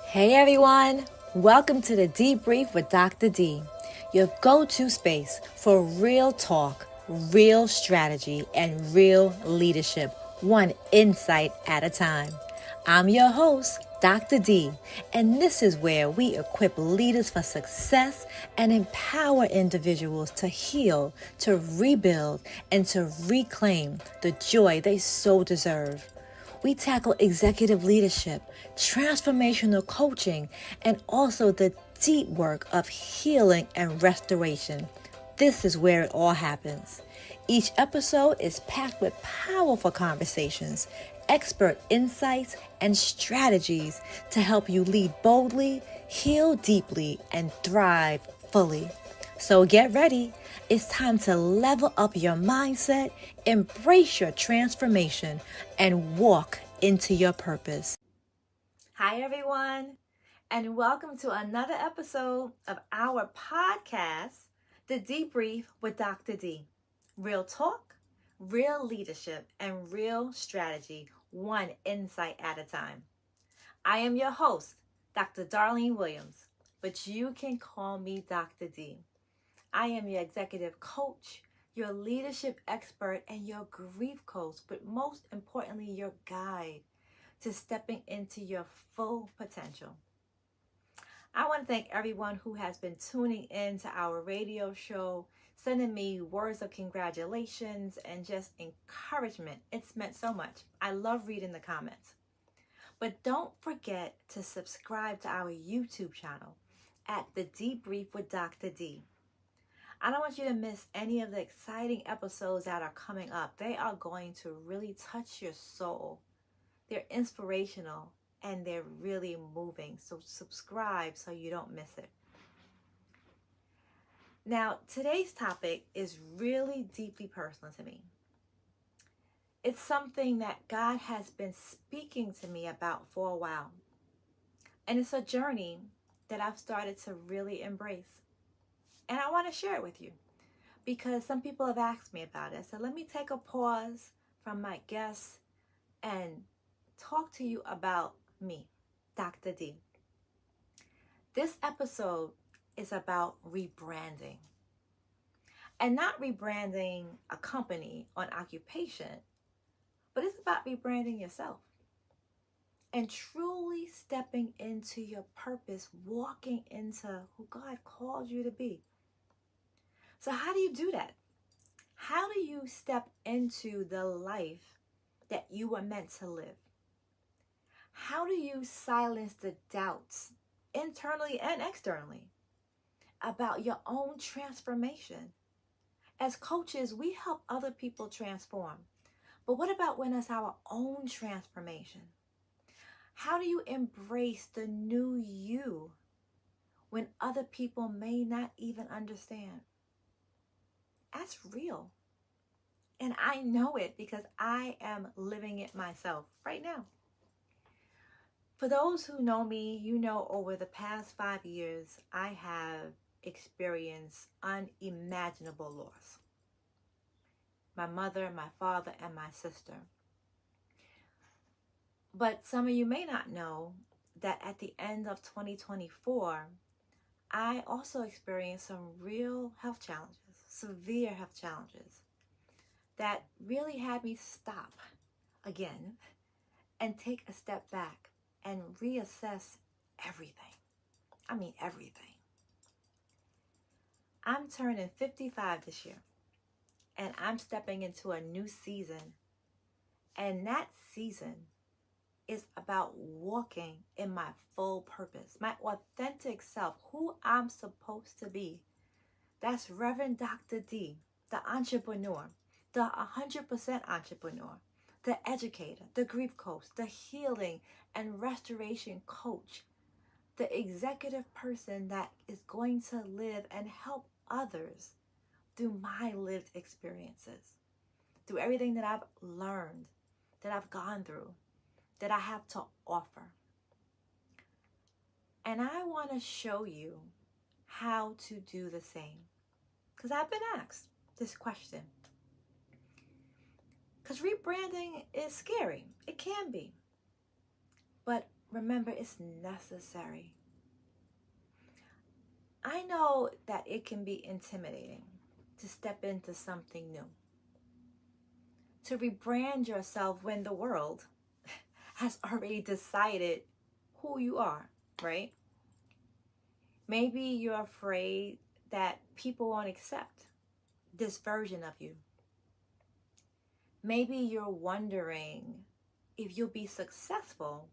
Hey everyone, welcome to the Dee-Brief with Dr. D, your go-to space for real talk, real strategy, and real leadership, one insight at a time. I'm your host, Dr. D, and this is where we equip leaders for success and empower individuals to heal, to rebuild, and to reclaim the joy they so deserve. We tackle executive leadership, transformational coaching, and also the deep work of healing and restoration. This is where it all happens. Each episode is packed with powerful conversations, expert insights, and strategies to help you lead boldly, heal deeply, and thrive fully. So get ready. It's time to level up your mindset, embrace your transformation, and walk into your purpose. Hi, everyone, and welcome to another episode of our podcast, The Dee-Brief with Dr. D. Real talk, real leadership, and real strategy, one insight at a time. I am your host, Dr. Darlene Williams, but you can call me Dr. D. I am your executive coach, your leadership expert, and your grief coach, but most importantly, your guide to stepping into your full potential. I want to thank everyone who has been tuning in to our radio show, sending me words of congratulations and just encouragement. It's meant so much. I love reading the comments. But don't forget to subscribe to our YouTube channel at The Dee-Brief with Dr. D. I don't want you to miss any of the exciting episodes that are coming up. They are going to really touch your soul. They're inspirational and they're really moving. So subscribe so you don't miss it. Now, today's topic is really deeply personal to me. It's something that God has been speaking to me about for a while. And it's a journey that I've started to really embrace. And I want to share it with you because some people have asked me about it. So let me take a pause from my guests and talk to you about me, Dr. D. This episode is about rebranding. And not rebranding a company or an occupation, but it's about rebranding yourself. And truly stepping into your purpose, walking into who God called you to be. So how do you do that? How do you step into the life that you were meant to live? How do you silence the doubts, internally and externally, about your own transformation? As coaches, we help other people transform. But what about when it's our own transformation? How do you embrace the new you when other people may not even understand? That's real. And I know it because I am living it myself right now. For those who know me, you know over the past 5 years, I have experienced unimaginable loss. My mother, my father, and my sister. But some of you may not know that at the end of 2024, I also experienced some real health challenges, severe health challenges that really had me stop again and take a step back and reassess everything. I mean, everything. I'm turning 55 this year, and I'm stepping into a new season. And that season is about walking in my full purpose, my authentic self, who I'm supposed to be. That's Reverend Dr. D, the entrepreneur, the 100% entrepreneur, the educator, the grief coach, the healing and restoration coach, the executive person that is going to live and help others through my lived experiences, through everything that I've learned, that I've gone through, that I have to offer. And I want to show you how to do the same. Because I've been asked this question. Because rebranding is scary. It can be. But remember, it's necessary. I know that it can be intimidating to step into something new, to rebrand yourself when the world has already decided who you are, right? Maybe you're afraid that people won't accept this version of you. Maybe you're wondering if you'll be successful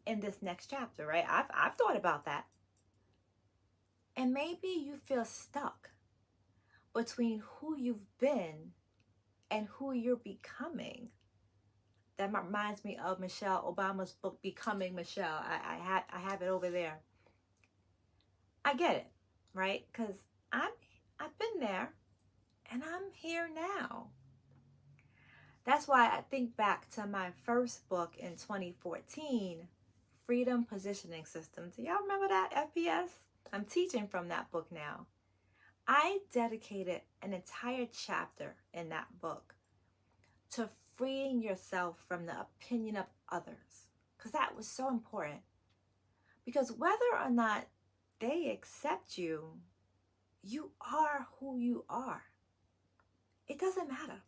in this next chapter, right? I've thought about that. And maybe you feel stuck between who you've been and who you're becoming. That reminds me of Michelle Obama's book, Becoming Michelle. I have it over there. I get it, right? Because I've been there and I'm here now. That's why I think back to my first book in 2014, Freedom Positioning Systems. Do y'all remember that, FPS? I'm teaching from that book now. I dedicated an entire chapter in that book to freeing yourself from the opinion of others, because that was so important. Because whether or not they accept you, you are who you are. It doesn't matter.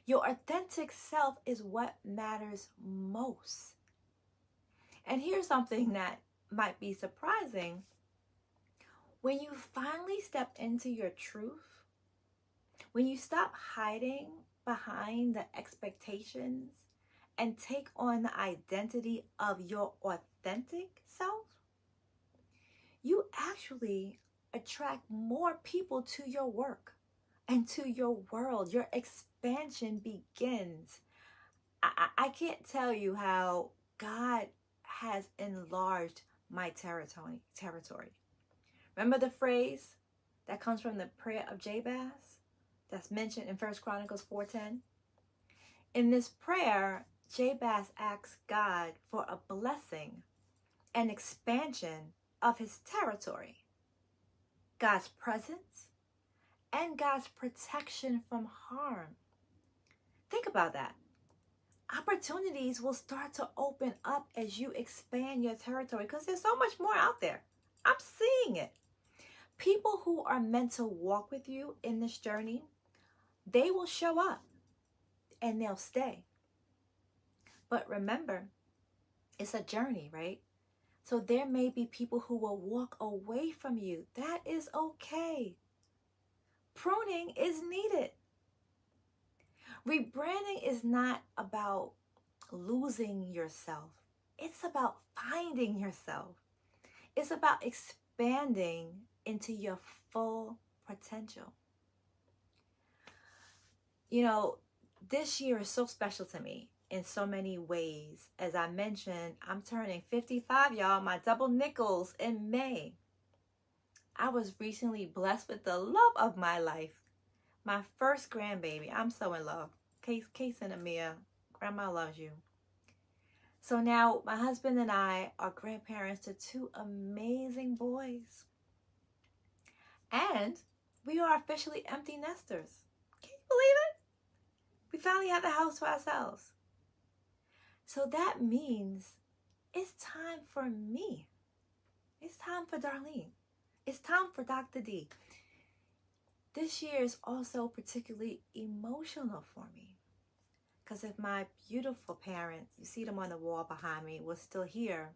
Your authentic self is what matters most. And here's something that might be surprising. When you finally step into your truth, when you stop hiding behind the expectations and take on the identity of your authentic self, you actually attract more people to your work and to your world. Your expansion begins. I can't tell you how God has enlarged my territory. Remember the phrase that comes from the prayer of Jabez that's mentioned in 1 Chronicles 4:10? In this prayer, Jabez asks God for a blessing and expansion of his territory, God's presence, and God's protection from harm. Think about that. Opportunities will start to open up as you expand your territory because there's so much more out there. I'm seeing it. People who are meant to walk with you in this journey, they will show up and they'll stay. But remember, it's a journey, right? So there may be people who will walk away from you. That is okay. Pruning is needed. Rebranding is not about losing yourself. It's about finding yourself. It's about expanding into your full potential. You know, this year is so special to me in so many ways. As I mentioned, I'm turning 55, y'all, my double nickels in May. I was recently blessed with the love of my life, my first grandbaby. I'm so in love. Case and Amia, Grandma loves you. So now my husband and I are grandparents to 2 amazing boys. And we are officially empty nesters. Can you believe it? We finally have the house to ourselves. So that means it's time for me. It's time for Darlene. It's time for Dr. D. This year is also particularly emotional for me. Because if my beautiful parents, you see them on the wall behind me, was still here,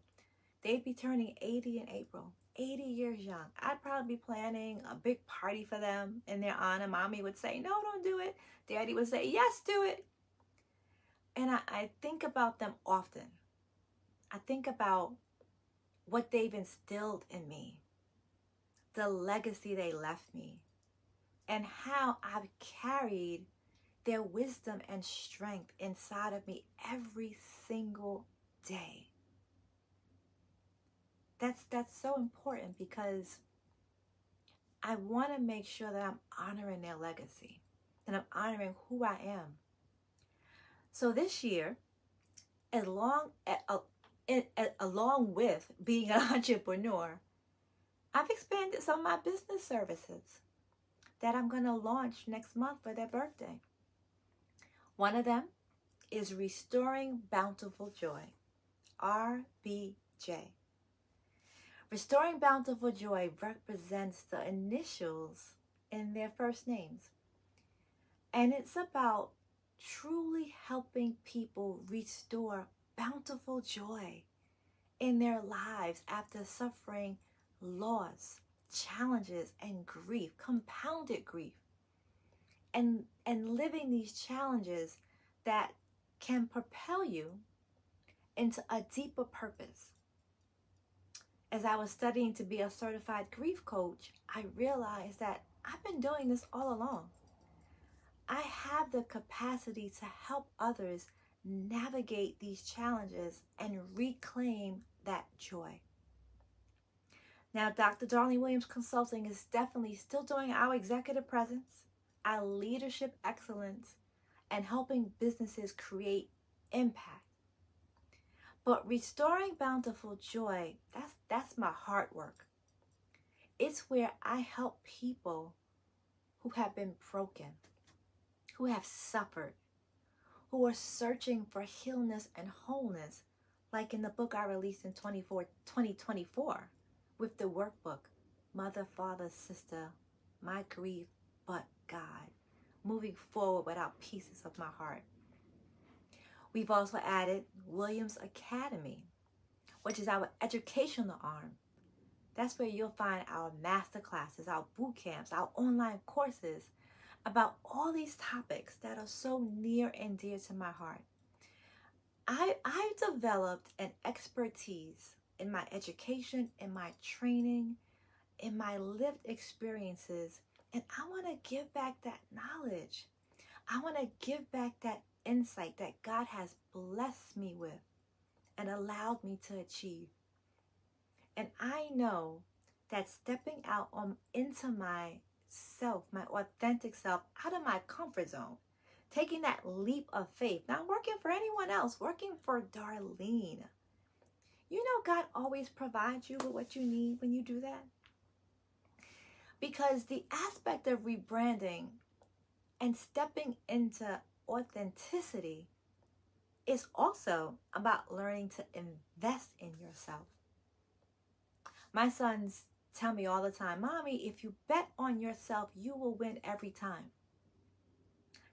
they'd be turning 80 in April. 80 years young. I'd probably be planning a big party for them in their honor. Mommy would say, no, don't do it. Daddy would say, yes, do it. And I think about them often. I think about what they've instilled in me, the legacy they left me, and how I've carried their wisdom and strength inside of me every single day. That's so important because I want to make sure that I'm honoring their legacy, that I'm honoring who I am. So this year, along with being an entrepreneur, I've expanded some of my business services that I'm going to launch next month for their birthday. One of them is Restoring Bountiful Joy. RBJ. Restoring bountiful joy represents the initials in their first names. And it's about truly helping people restore bountiful joy in their lives after suffering loss, challenges, and grief, compounded grief. And living these challenges that can propel you into a deeper purpose. As I was studying to be a certified grief coach, I realized that I've been doing this all along. I have the capacity to help others navigate these challenges and reclaim that joy. Now, Dr. Darlene Williams Consulting is definitely still doing our executive presence, our leadership excellence, and helping businesses create impact. But restoring bountiful joy, that's my heart work. It's where I help people who have been broken, who have suffered, who are searching for healness and wholeness, like in the book I released in 2024 with the workbook, Mother, Father, Sister, My Grief, But God, moving forward without pieces of my heart. We've also added Williams Academy, which is our educational arm. That's where you'll find our master classes, our boot camps, our online courses about all these topics that are so near and dear to my heart. I've developed an expertise in my education, in my training, in my lived experiences, and I want to give back that knowledge. I want to give back that insight that God has blessed me with and allowed me to achieve. And I know that stepping out into myself, my authentic self, out of my comfort zone, taking that leap of faith, not working for anyone else, working for Darlene. You know, God always provides you with what you need when you do that. Because the aspect of rebranding and stepping into authenticity is also about learning to invest in yourself. My sons tell me all the time, Mommy, if you bet on yourself, you will win every time.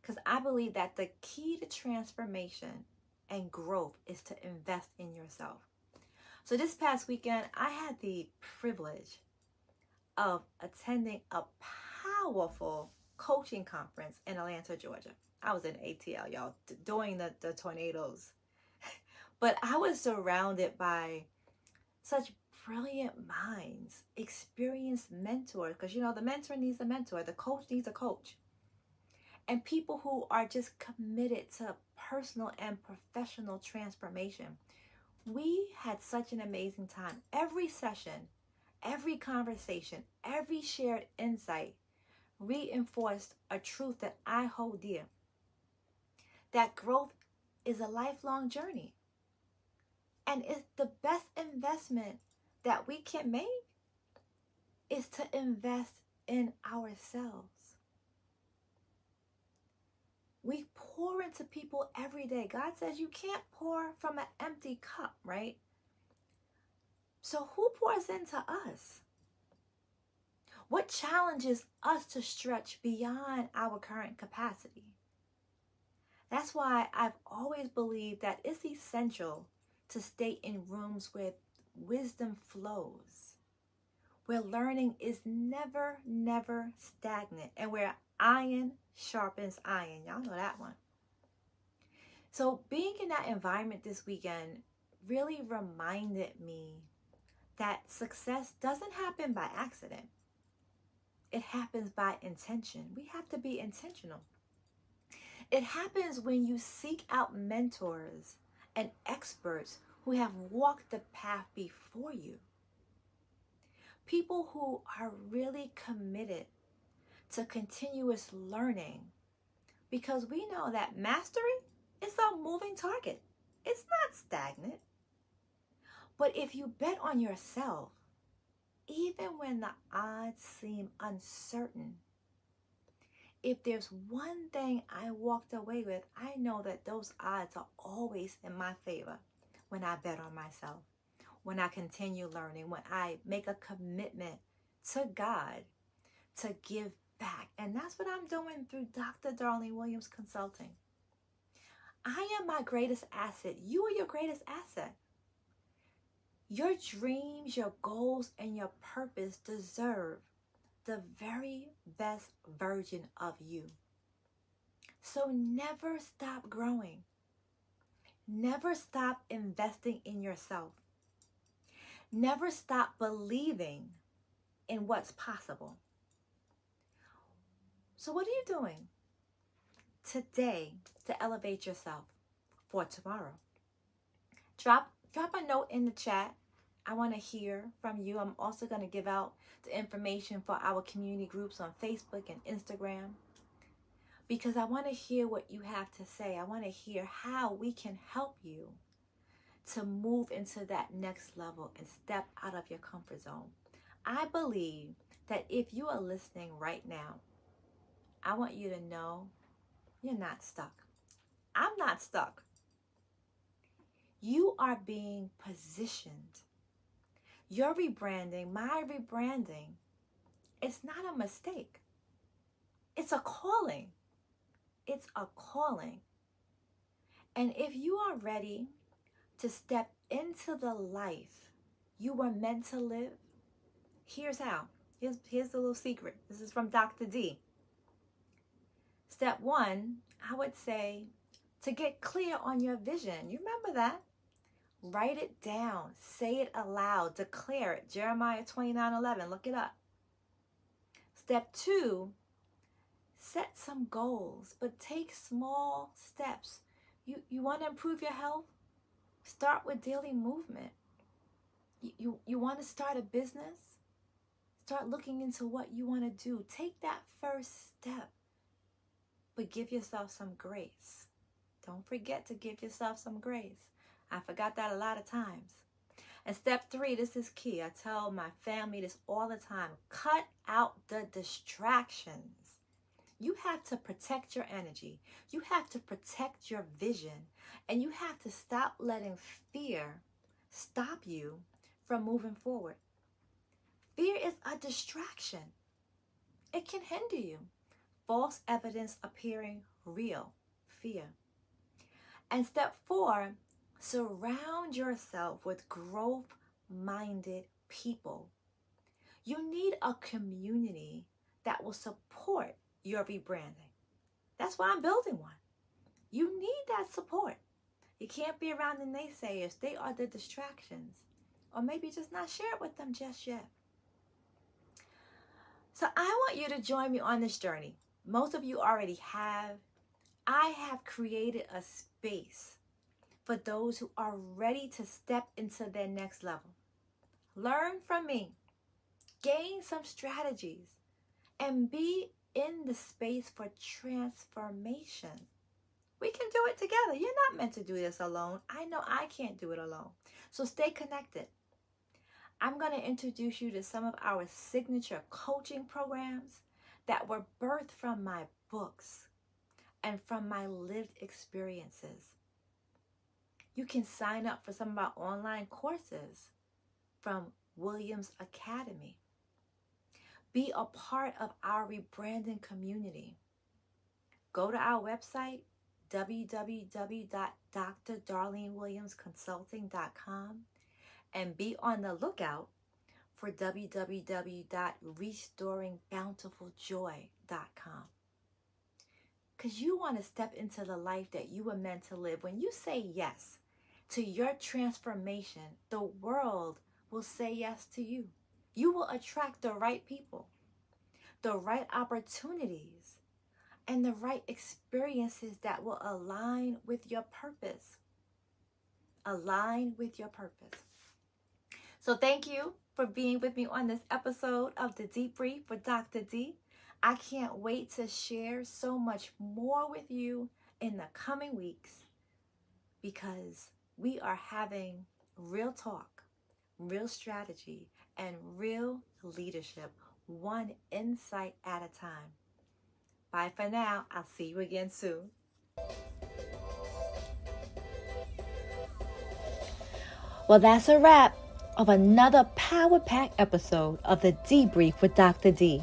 Because I believe that the key to transformation and growth is to invest in yourself. So this past weekend, I had the privilege of attending a powerful coaching conference in Atlanta, Georgia. I was in ATL, y'all, during the tornadoes. But I was surrounded by such brilliant minds, experienced mentors, because you know the mentor needs a mentor, the coach needs a coach, and people who are just committed to personal and professional transformation. We had such an amazing time. Every session, every conversation, every shared insight reinforced a truth that I hold dear. That growth is a lifelong journey. And it's the best investment that we can make is to invest in ourselves. We pour into people every day. God says you can't pour from an empty cup, right? So who pours into us? What challenges us to stretch beyond our current capacity? That's why I've always believed that it's essential to stay in rooms where wisdom flows, where learning is never stagnant, and where iron sharpens iron. Y'all know that one. So being in that environment this weekend really reminded me that success doesn't happen by accident. It happens by intention. We have to be intentional. It happens when you seek out mentors and experts who have walked the path before you. People who are really committed to continuous learning, because we know that mastery is a moving target. It's not stagnant. But if you bet on yourself, even when the odds seem uncertain, if there's one thing I walked away with, I know that those odds are always in my favor. when I bet on myself, when I continue learning, when I make a commitment to God to give back. And that's what I'm doing through Dr. Darlene Williams Consulting. I am my greatest asset. You are your greatest asset. Your dreams, your goals, and your purpose deserve the very best version of you. So never stop growing. Never stop investing in yourself. Never stop believing in what's possible. So what are you doing today to elevate yourself for tomorrow? Drop a note in the chat. I want to hear from you. I'm also going to give out the information for our community groups on Facebook and Instagram, because I want to hear what you have to say. I want to hear how we can help you to move into that next level and step out of your comfort zone. I believe that if you are listening right now, I want you to know you're not stuck. I'm not stuck. You are being positioned. Your rebranding, my rebranding, it's not a mistake. It's a calling. It's a calling. And if you are ready to step into the life you were meant to live, here's how. Here's the little secret. This is from Dr. D. Step 1, I would say, to get clear on your vision. You remember that? Write it down. Say it aloud. Declare it. Jeremiah 29:11. Look it up. Step 2, set some goals, but take small steps. You want to improve your health? Start with daily movement. You want to start a business? Start looking into what you want to do. Take that first step, but give yourself some grace. Don't forget to give yourself some grace. I forgot that a lot of times. And step 3, this is key. I tell my family this all the time. Cut out the distractions. You have to protect your energy. You have to protect your vision. And you have to stop letting fear stop you from moving forward. Fear is a distraction. It can hinder you. False evidence appearing real. Fear. And step 4, surround yourself with growth-minded people. You need a community that will support your rebranding. That's why I'm building one. You need that support. You can't be around the naysayers. They are the distractions. Or maybe just not share it with them just yet. So I want you to join me on this journey. Most of you already have. I have created a space for those who are ready to step into their next level. Learn from me, gain some strategies, and be in the space for transformation. We can do it together. You're not meant to do this alone. I know I can't do it alone. So stay connected. I'm going to introduce you to some of our signature coaching programs that were birthed from my books and from my lived experiences. You can sign up for some of our online courses from Williams Academy. Be a part of our rebranding community. Go to our website, www.drdarlenewilliamsconsulting.com, and be on the lookout for www.restoringbountifuljoy.com. Because you want to step into the life that you were meant to live. When you say yes to your transformation, the world will say yes to you. You will attract the right people, the right opportunities, and the right experiences that will align with your purpose. Align with your purpose. So thank you for being with me on this episode of the Dee-Brief with Dr. D. I can't wait to share so much more with you in the coming weeks, because we are having real talk, real strategy, and real leadership, one insight at a time. Bye for now. I'll see you again soon. Well, that's a wrap of another power-packed episode of the Dee-Brief with Dr. D.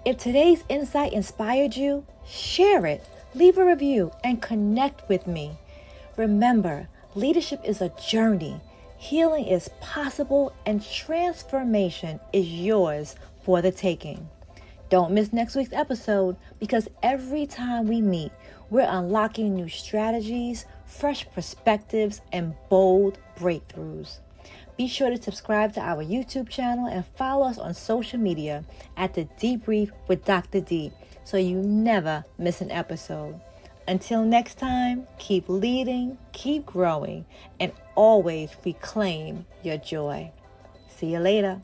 If today's insight inspired you, share it, leave a review, and connect with me. Remember, leadership is a journey. Healing is possible, and transformation is yours for the taking. Don't miss next week's episode, because every time we meet, we're unlocking new strategies, fresh perspectives, and bold breakthroughs. Be sure to subscribe to our YouTube channel and follow us on social media at the Dee-Brief with Dr. D, so you never miss an episode. Until next time, keep leading, keep growing, and always reclaim your joy. See you later.